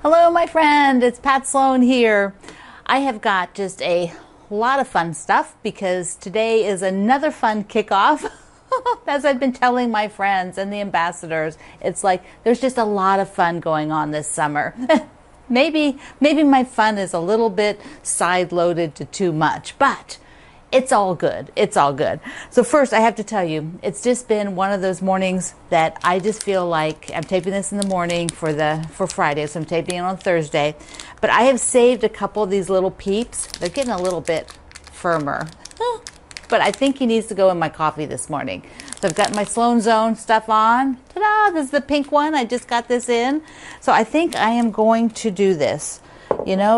Hello, my friend. It's Pat Sloan here. I have got just a lot of fun stuff because today is another fun kickoff. As I've been telling my friends and the ambassadors, it's like there's just a lot of fun going on this summer. Maybe my fun is a little bit side-loaded to too much, but it's all good. It's all good. So first, I have to tell you, it's just been one of those mornings that I just feel like I'm taping this in the morning for Friday, so I'm taping it on Thursday. But I have saved a couple of these little peeps. They're getting a little bit firmer, but I think he needs to go in my coffee this morning. So I've got my Sloan Zone stuff on. Ta-da! This is the pink one. I just got this in. So I think I am going to do this,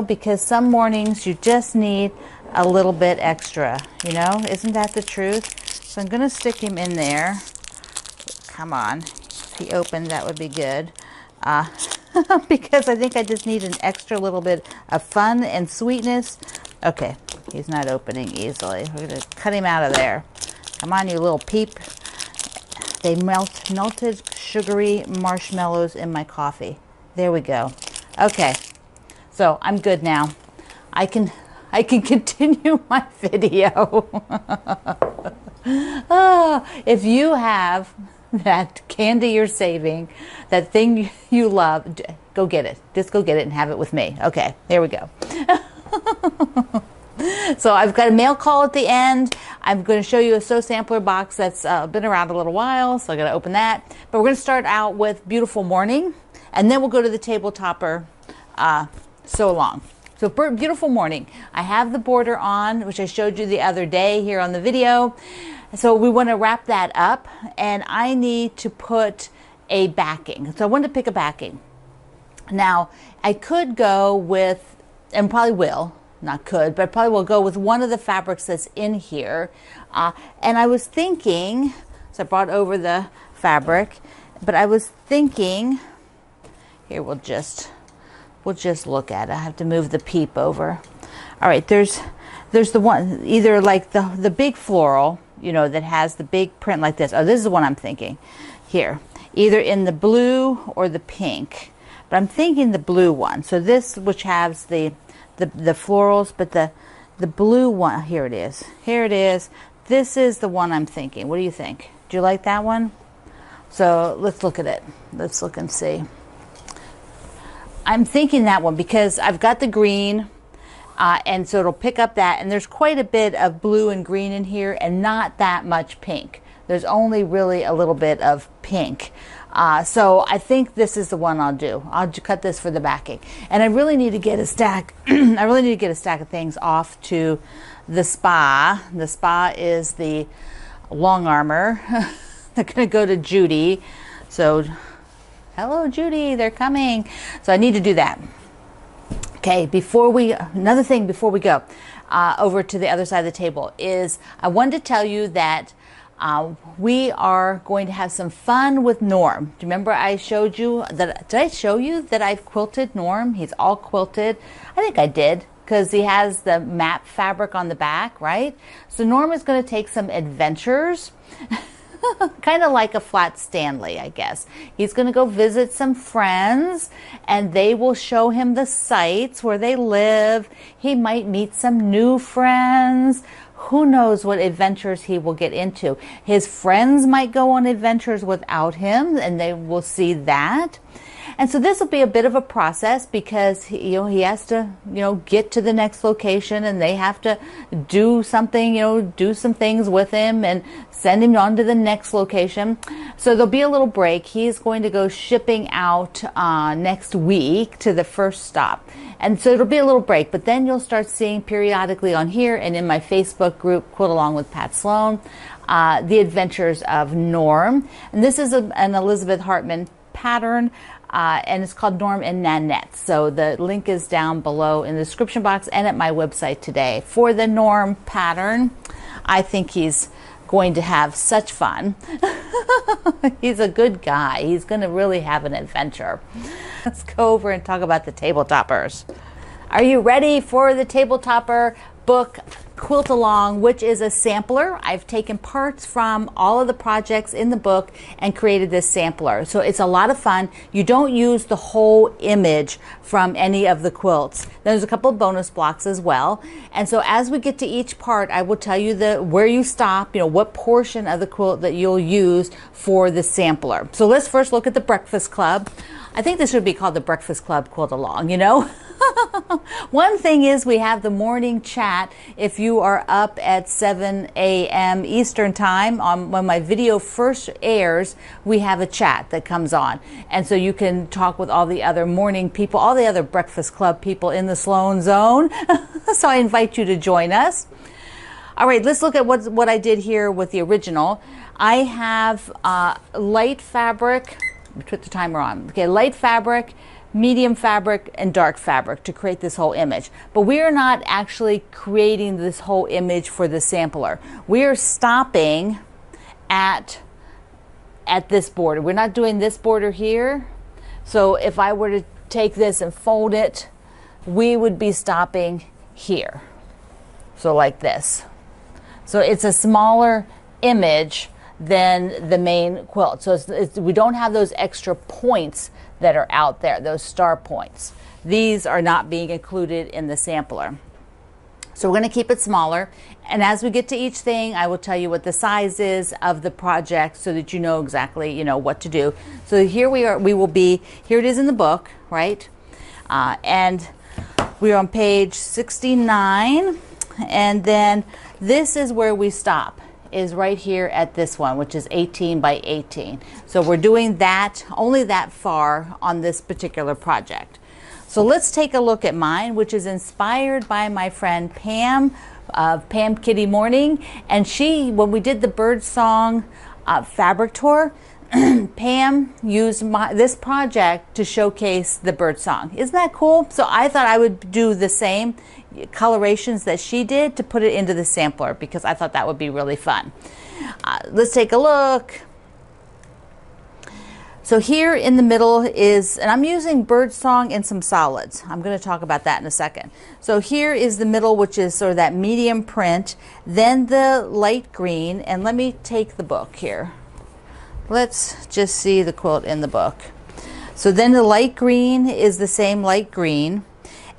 because some mornings you just need a little bit extra, Isn't that the truth? So I'm going to stick him in there. Come on. If he opened, that would be good. Because I think I just need an extra little bit of fun and sweetness. Okay, he's not opening easily. We're going to cut him out of there. Come on, you little peep. They melted sugary marshmallows in my coffee. There we go. Okay, so I'm good now. I can continue my video. If you have that candy you're saving, that thing you love, go get it. Just go get it and have it with me. Okay, there we go. So I've got a mail call at the end. I'm going to show you a Sew Sampler box that's been around a little while, so I'm going to open that. But we're going to start out with Beautiful Morning, and then we'll go to the table topper Sew Along. So Beautiful Morning, I have the border on, which I showed you the other day here on the video. So we want to wrap that up, and I need to put a backing. So I wanted to pick a backing. Now, I could go with, and probably will, not could, but I probably will go with one of the fabrics that's in here. And I was thinking, so I brought over the fabric, but I was thinking, here we'll just look at it. I have to move the peep over. All right, there's the one, either like the big floral, that has the big print like this. Oh, this is the one I'm thinking. Here, either in the blue or the pink. But I'm thinking the blue one. So this, which has the florals, but the blue one, here it is. Here it is. This is the one I'm thinking. What do you think? Do you like that one? So let's look at it. Let's look and see. I'm thinking that one because I've got the green, and so it'll pick up that, and there's quite a bit of blue and green in here and not that much pink. There's only really a little bit of pink. So I think this is the one I'll do. I'll cut this for the backing. And I really need to get a stack. I really need to get a stack of things off to the spa. The spa is the long armor. They're going to go to Judy. So hello, Judy, they're coming. So I need to do that. Okay, another thing before we go over to the other side of the table is I wanted to tell you that we are going to have some fun with Norm. Do you remember I showed you that? Did I show you that I've quilted Norm? He's all quilted. I think I did because he has the map fabric on the back, right? So Norm is going to take some adventures. Kind of like a flat Stanley, I guess. He's going to go visit some friends, and they will show him the sites where they live. He might meet some new friends. Who knows what adventures he will get into. His friends might go on adventures without him, and they will see that. And so this will be a bit of a process because he has to, get to the next location, and they have to do something, do some things with him and send him on to the next location. So there'll be a little break. He's going to go shipping out next week to the first stop. And so it'll be a little break, but then you'll start seeing periodically on here and in my Facebook group, Quilt Along with Pat Sloan, the adventures of Norm. And this is an Elizabeth Hartman pattern. And it's called Norm and Nanette. So the link is down below in the description box and at my website today. For the Norm pattern, I think he's going to have such fun. He's a good guy. He's going to really have an adventure. Let's go over and talk about the table toppers. Are you ready for the table topper book Quilt Along, which is a sampler. I've taken parts from all of the projects in the book and created this sampler. So it's a lot of fun. You don't use the whole image from any of the quilts. There's a couple of bonus blocks as well. And so as we get to each part, I will tell you where you stop, what portion of the quilt that you'll use for the sampler. So let's first look at the Breakfast Club. I think this would be called the Breakfast Club Quilt Along, One thing is we have the morning chat. If you are up at 7 a.m. Eastern time, when my video first airs, we have a chat that comes on. And so you can talk with all the other morning people, all the other Breakfast Club people in the Sloan Zone. So I invite you to join us. All right, let's look at what I did here with the original. I have light fabric. Put the timer on. Okay, light fabric, medium fabric, and dark fabric to create this whole image. But we are not actually creating this whole image for the sampler. We are stopping at this border. We're not doing this border here. So if I were to take this and fold it, we would be stopping here. So like this. So it's a smaller image than the main quilt. So we don't have those extra points that are out there, those star points. These are not being included in the sampler. So we're going to keep it smaller. And as we get to each thing, I will tell you what the size is of the project so that you know exactly, what to do. So here we are, here it is in the book, right? And we're on page 69. And then this is where we stop. Is right here at this one, which is 18 by 18. So we're doing that, only that far on this particular project. So let's take a look at mine, which is inspired by my friend Pam of Pam Kitty Morning. And when we did the bird song fabric tour, Pam used this project to showcase the bird song. Isn't that cool? So I thought I would do the same colorations that she did to put it into the sampler because I thought that would be really fun. Let's take a look. So here in the middle is, and I'm using bird song and some solids. I'm going to talk about that in a second. So here is the middle, which is sort of that medium print, then the light green, and let me take the book here. Let's just see the quilt in the book. So then the light green is the same light green,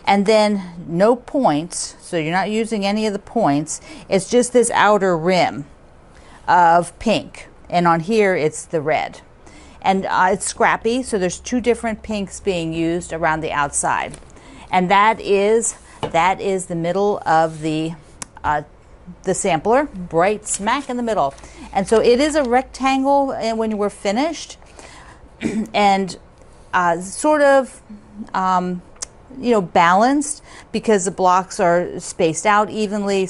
and then no points, so you're not using any of the points. It's just this outer rim of pink, and on here it's the red. And it's scrappy, so there's two different pinks being used around the outside. And that is the middle of the sampler, right smack in the middle. And so it is a rectangle and when we're finished, and sort of balanced because the blocks are spaced out evenly,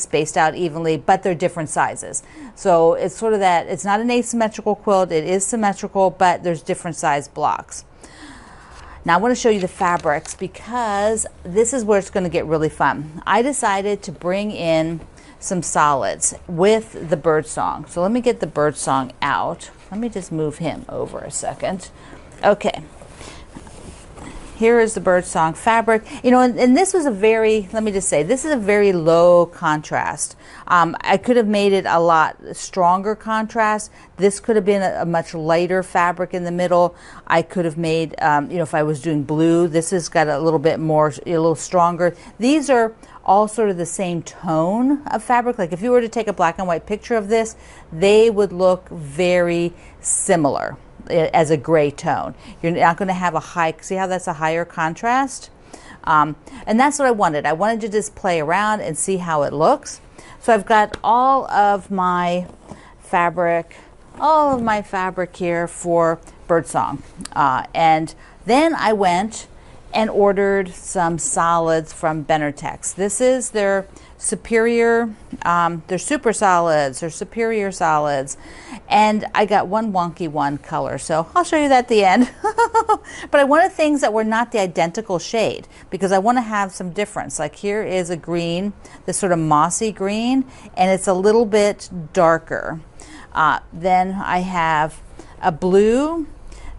but they're different sizes. So it's sort of that, it's not an asymmetrical quilt, it is symmetrical, but there's different size blocks. Now I want to show you the fabrics because this is where it's going to get really fun. I decided to bring in some solids with the birdsong. So let me get the birdsong out. Let me just move him over a second. Okay. Here is the birdsong fabric. And this was let me just say, this is a very low contrast. I could have made it a lot stronger contrast. This could have been a much lighter fabric in the middle. I could have made, if I was doing blue, this has got a little bit more, a little stronger. These are all sort of the same tone of fabric. Like if you were to take a black and white picture of this, they would look very similar as a gray tone. You're not going to have a high, see how that's a higher contrast? And that's what I wanted. I wanted to just play around and see how it looks. So I've got all of my fabric here for birdsong. And then I went and ordered some solids from Benartex. This is their superior, they're super solids, they're superior solids. And I got one wonky one color, so I'll show you that at the end. But I wanted things that were not the identical shade because I want to have some difference. Like here is a green, this sort of mossy green, and it's a little bit darker. Then I have a blue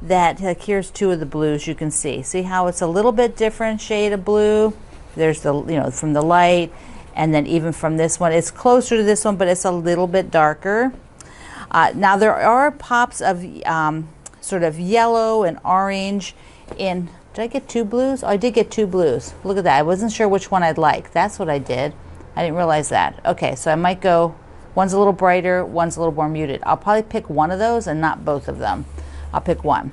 that, like here's two of the blues you can see. See how it's a little bit different shade of blue? There's the, from the light. And then even from this one, it's closer to this one, but it's a little bit darker. Now there are pops of sort of yellow and orange in, did I get 2 blues? Oh, I did get 2 blues. Look at that. I wasn't sure which one I'd like. That's what I did. I didn't realize that. Okay, so I might go, one's a little brighter, one's a little more muted. I'll probably pick one of those and not both of them. I'll pick one.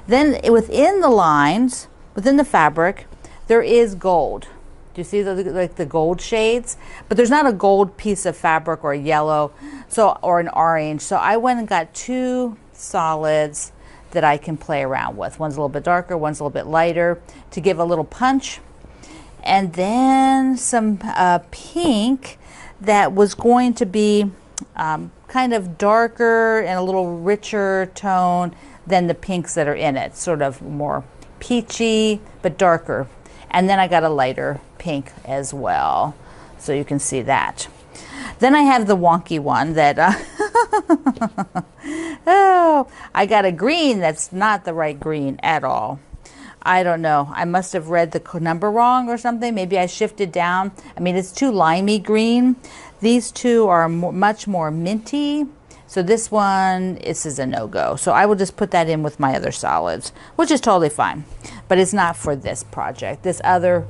Then within the lines, within the fabric, there is gold. Do you see like the gold shades? But there's not a gold piece of fabric or a yellow or an orange. So I went and got 2 solids that I can play around with. One's a little bit darker, one's a little bit lighter to give a little punch. And then some pink that was going to be kind of darker and a little richer tone than the pinks that are in it. Sort of more peachy, but darker. And then I got a lighter pink as well. So you can see that. Then I have the wonky one that, oh, I got a green that's not the right green at all. I don't know. I must have read the number wrong or something. Maybe I shifted down. I mean, it's too limey green. These two are much more minty. So this one, this is a no-go. So I will just put that in with my other solids, which is totally fine. But it's not for this project. This other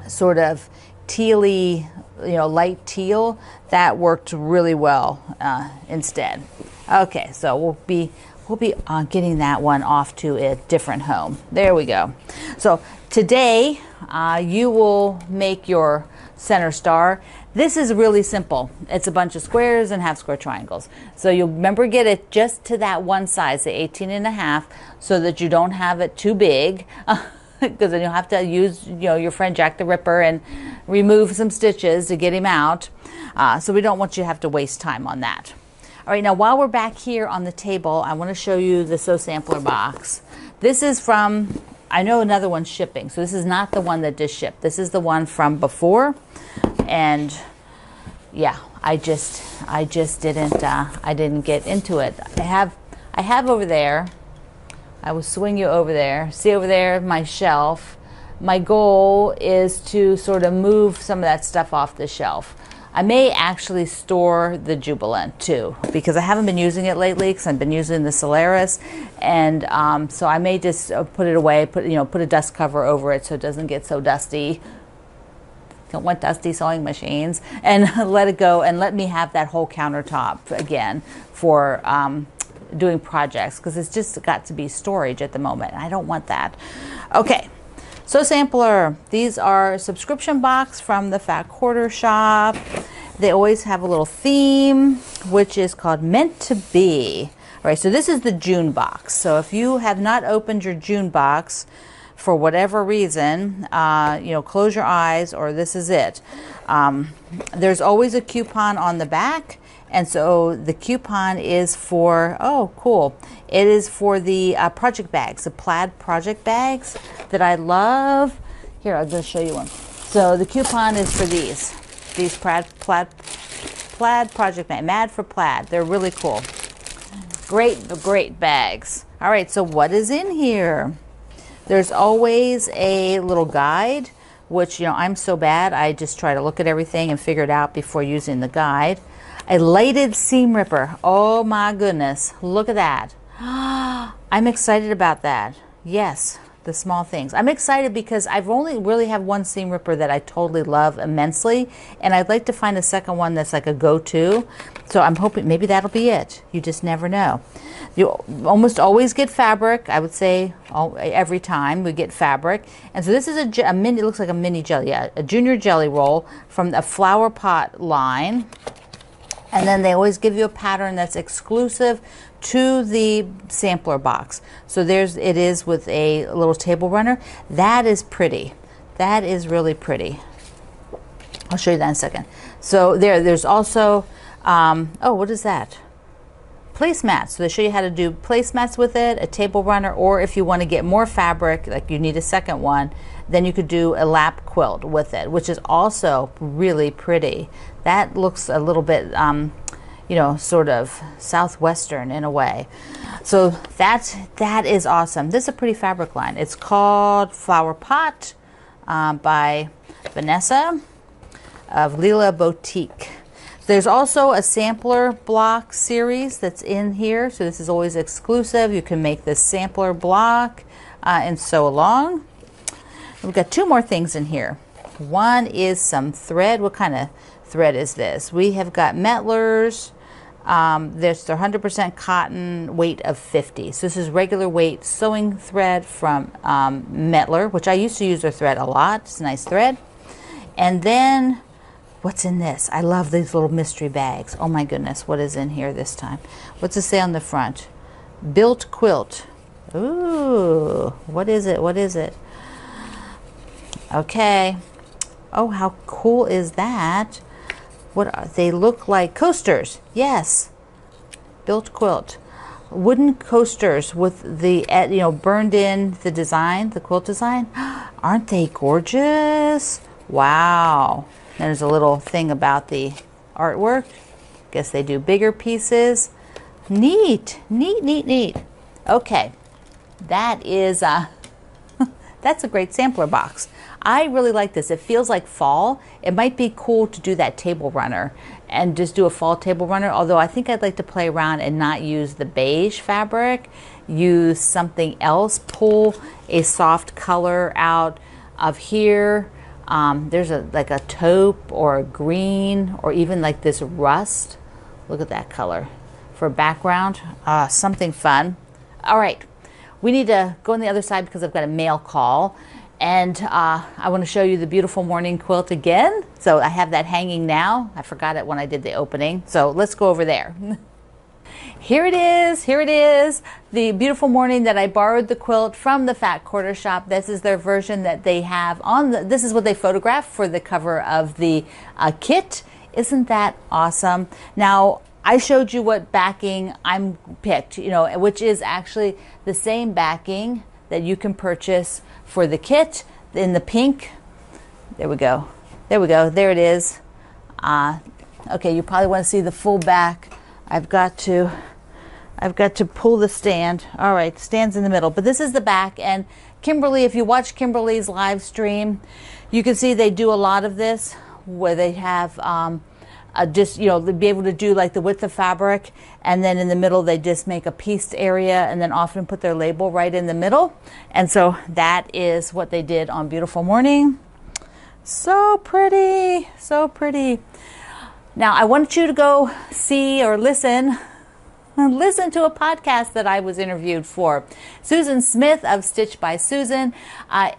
sort of tealy, light teal, that worked really well instead. Okay, so we'll be getting that one off to a different home. There we go. So today you will make your center star. This is really simple. It's a bunch of squares and half square triangles. So you'll remember, get it just to that one size, the 18.5, so that you don't have it too big. Because then you'll have to use, your friend Jack the Ripper and remove some stitches to get him out. So we don't want you to have to waste time on that. All right, now while we're back here on the table, I want to show you the Sew Sampler box. This is from, I know another one's shipping, so this is not the one that just shipped. This is the one from before, and yeah, I just didn't, I didn't get into it. I have over there. I will swing you over there. See over there, my shelf. My goal is to sort of move some of that stuff off the shelf. I may actually store the Jubilant too, because I haven't been using it lately, because I've been using the Solaris, and so I may just put it away, put a dust cover over it so it doesn't get so dusty. Don't want dusty sewing machines, and let it go, and let me have that whole countertop again for doing projects, because it's just got to be storage at the moment. I don't want that. Okay. Sew Sampler, these are subscription box from the Fat Quarter Shop. They always have a little theme, which is called Meant to Be. All right, so this is the June box. So if you have not opened your June box for whatever reason, close your eyes, or this is it. There's always a coupon on the back. And so the coupon is for, oh, cool. It is for the project bags, the plaid project bags that I love. Here, I'll just show you one. So the coupon is for these plaid project bag, Mad for Plaid. They're really cool. Great bags. All right, so what is in here? There's always a little guide, which, I'm so bad. I just try to look at everything and figure it out before using the guide. A lighted seam ripper. Oh my goodness. Look at that. I'm excited about that. Yes, the small things. I'm excited because I've only really have one seam ripper that I totally love immensely, and I'd like to find a second one that's like a go-to. So I'm hoping maybe that'll be it. You just never know. You almost always get fabric. I would say every time we get fabric. And so this is a mini, it looks like a mini jelly, a junior jelly roll from the Flower Pot line. And then they always give you a pattern that's exclusive to the sampler box. So it is with a little table runner. That is pretty. That is really pretty. I'll show you that in a second. So there's also, oh, what is that? Placemats. So they show you how to do placemats with it, a table runner, or if you want to get more fabric, like you need a second one, then you could do a lap quilt with it, which is also really pretty. That looks a little bit, sort of southwestern in a way. So that is awesome. This is a pretty fabric line. It's called Flower Pot. by Vanessa of Lila Boutique. There's also a sampler block series that's in here, so this is always exclusive. You can make this sampler block and sew along. We've got two more things in here. One is some thread. What kind of thread is this? We have got Metlers. There's 100% cotton, weight of 50. So this is regular weight sewing thread from Metler, which I used to use their thread a lot. It's a nice thread. And then what's in this? I love these little mystery bags. Oh my goodness, what is in here this time? What's it say on the front? Built quilt. Ooh, what is it? What is it? Okay. Oh, how cool is that? What are they? Look like coasters. Yes. Built quilt. Wooden coasters with the, burned in the design, the quilt design. Aren't they gorgeous? Wow. There's a little thing about the artwork. Guess they do bigger pieces. Neat, neat, neat, neat. Okay, that is that's a great sampler box. I really like this. It feels like fall. It might be cool to do that table runner and just do a fall table runner, although I think I'd like to play around and not use the beige fabric, use something else, pull a soft color out of here. There's like a taupe or a green or even like this rust. Look at that color for a background. Something fun. All right, we need to go on the other side because I've got a mail call, and I want to show you the beautiful morning quilt again. So I have that hanging now. I forgot it when I did the opening. So let's go over there. Here it is, the beautiful morning that I borrowed the quilt from the Fat Quarter Shop. This is their version that they have on this is what they photographed for the cover of the kit. Isn't that awesome? Now, I showed you what backing I'm picked, which is actually the same backing that you can purchase for the kit in the pink. There we go. There we go. There it is. Okay, you probably want to see the full back. I've got to pull the stand. All right, stand's in the middle. But this is the back. And Kimberly, if you watch Kimberly's live stream, you can see they do a lot of this where they have they'd be able to do like the width of fabric, and then in the middle they just make a pieced area and then often put their label right in the middle. And so that is what they did on Beautiful Morning. So pretty, so pretty. Now, I want you to go see or listen to a podcast that I was interviewed for. Susan Smith of Stitch by Susan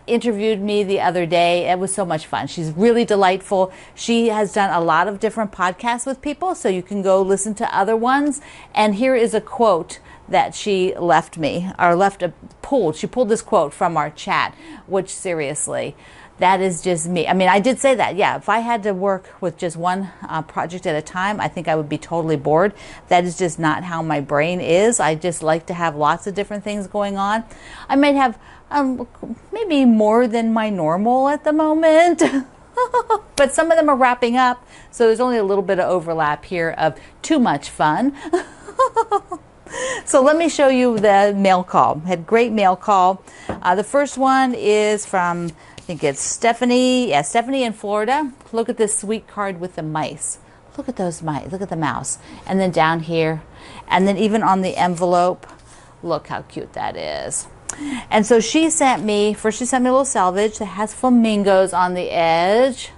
interviewed me the other day. It was so much fun. She's really delightful. She has done a lot of different podcasts with people, so you can go listen to other ones. And here is a quote that she left me, or she pulled this quote from our chat, which seriously, that is just me. I mean, I did say that. Yeah, if I had to work with just one project at a time, I think I would be totally bored. That is just not how my brain is. I just like to have lots of different things going on. I might have maybe more than my normal at the moment. But some of them are wrapping up, so there's only a little bit of overlap here of too much fun. So let me show you the mail call. Had great mail call. The first one is from, I think it's Stephanie. Yeah, Stephanie in Florida. Look at this sweet card with the mice. Look at those mice. Look at the mouse. And then down here. And then even on the envelope. Look how cute that is. And so she sent me a little selvage that has flamingos on the edge.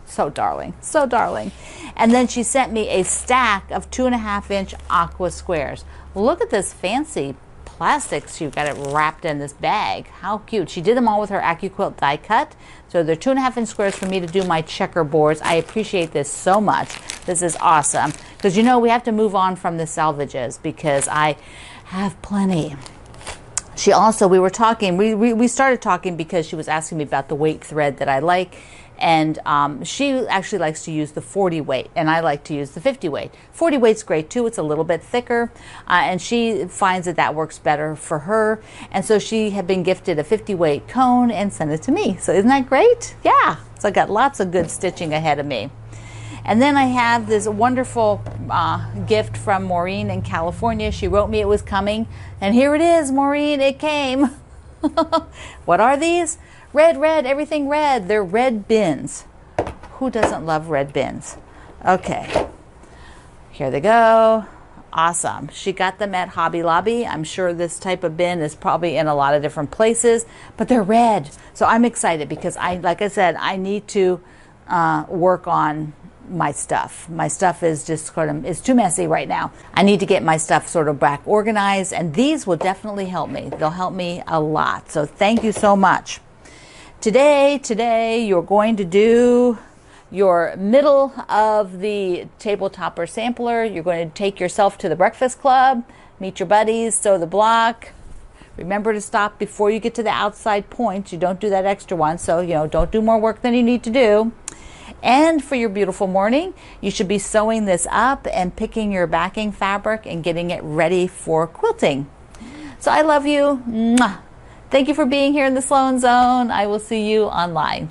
So darling. So darling. And then she sent me a stack of 2.5-inch aqua squares. Look at this fancy plastics. She got it wrapped in this bag. How cute. She did them all with her AccuQuilt die cut. So they're 2.5-inch squares for me to do my checkerboards. I appreciate this so much. This is awesome. Because we have to move on from the salvages because I have plenty. She also, we started talking because she was asking me about the weight thread that I like. And she actually likes to use the 40 weight, and I like to use the 50 weight. 40 weight's great too. It's a little bit thicker, and she finds that works better for her. And so she had been gifted a 50 weight cone and sent it to me. So isn't that great? Yeah. So I got lots of good stitching ahead of me. And then I have this wonderful gift from Maureen in California. She wrote me it was coming, and here it is, Maureen. It came. What are these? Red, red, everything red. They're red bins. Who doesn't love red bins? Okay, here they go. Awesome. She got them at Hobby Lobby. I'm sure this type of bin is probably in a lot of different places, but they're red. So I'm excited because like I said, I need to work on my stuff. My stuff is just it's too messy right now. I need to get my stuff sort of back organized, and these will definitely help me. They'll help me a lot. So thank you so much. Today you're going to do your middle of the table topper sampler. You're going to take yourself to the breakfast club, meet your buddies, sew the block. Remember to stop before you get to the outside points. You don't do that extra one, so don't do more work than you need to do. And for your beautiful morning, you should be sewing this up and picking your backing fabric and getting it ready for quilting. So I love you. Mwah. Thank you for being here in the Sloan Zone. I will see you online.